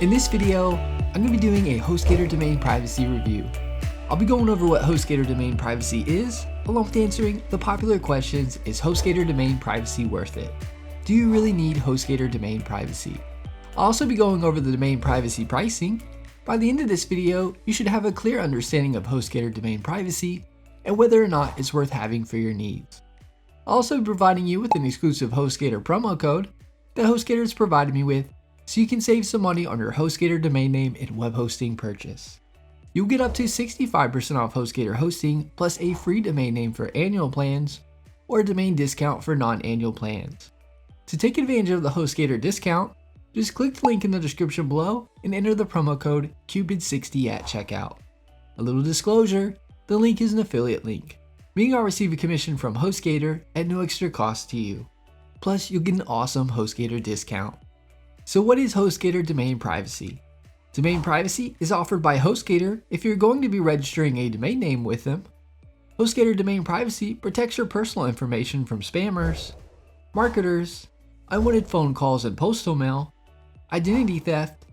In this video, I'm going to be doing a Hostgator Domain Privacy review. I'll be going over what Hostgator Domain Privacy is, along with answering the popular questions: is Hostgator Domain Privacy worth it? Do you really need Hostgator Domain Privacy? I'll also be going over the domain privacy pricing. By the end of this video, you should have a clear understanding of Hostgator Domain Privacy and whether or not it's worth having for your needs. I'll also be providing you with an exclusive Hostgator promo code that Hostgator has provided me with, so you can save some money on your Hostgator domain name and web hosting purchase. You'll get up to 65% off Hostgator hosting, plus a free domain name for annual plans, or a domain discount for non-annual plans. To take advantage of the Hostgator discount, just click the link in the description below and enter the promo code CUPID60 at checkout. A little disclosure, the link is an affiliate link, meaning I'll receive a commission from Hostgator at no extra cost to you. Plus, you'll get an awesome Hostgator discount. So what is Hostgator Domain Privacy? Domain privacy is offered by Hostgator if you're going to be registering a domain name with them. Hostgator Domain Privacy protects your personal information from spammers, marketers, unwanted phone calls and postal mail, identity theft,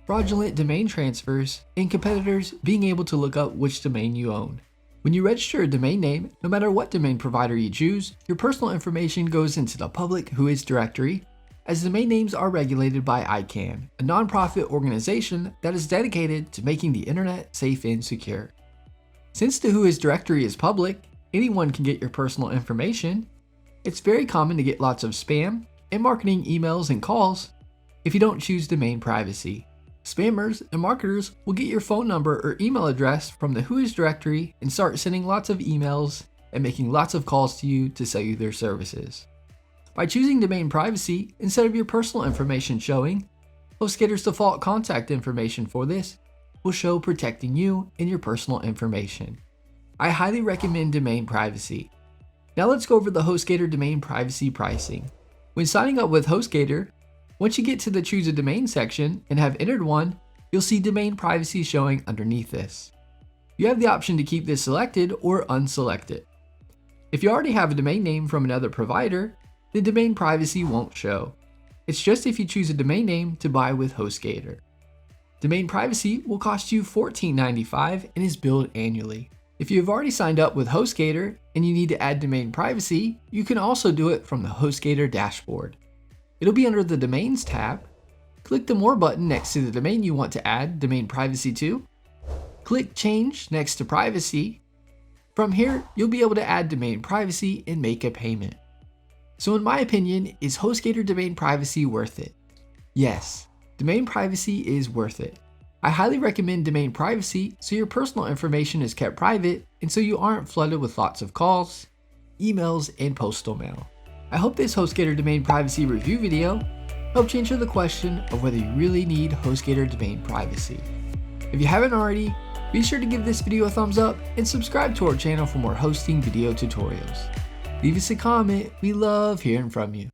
fraudulent domain transfers, and competitors being able to look up which domain you own. When you register a domain name, no matter what domain provider you choose, your personal information goes into the public WHOIS directory, as domain names are regulated by ICANN, a nonprofit organization that is dedicated to making the internet safe and secure. Since the WHOIS directory is public, anyone can get your personal information. It's very common to get lots of spam and marketing emails and calls if you don't choose domain privacy. Spammers and marketers will get your phone number or email address from the WHOIS directory and start sending lots of emails and making lots of calls to you to sell you their services. By choosing domain privacy instead of your personal information showing, Hostgator's default contact information for this will show protecting you and your personal information. I highly recommend domain privacy. Now let's go over the Hostgator domain privacy pricing. When signing up with Hostgator, once you get to the Choose a Domain section and have entered one, you'll see domain privacy showing underneath this. You have the option to keep this selected or unselect it. If you already have a domain name from another provider, the domain privacy won't show. It's just if you choose a domain name to buy with Hostgator. Domain privacy will cost you $14.95 and is billed annually. If you have already signed up with Hostgator and you need to add domain privacy, you can also do it from the Hostgator dashboard. It'll be under the Domains tab. Click the More button next to the domain you want to add domain privacy to. Click Change next to Privacy. From here, you'll be able to add domain privacy and make a payment. So in my opinion, is Hostgator Domain Privacy worth it? Yes, domain privacy is worth it. I highly recommend domain privacy so your personal information is kept private and so you aren't flooded with lots of calls, emails, and postal mail. I hope this Hostgator Domain Privacy review video helped you answer the question of whether you really need Hostgator Domain Privacy. If you haven't already, be sure to give this video a thumbs up and subscribe to our channel for more hosting video tutorials. Leave us a comment, we love hearing from you.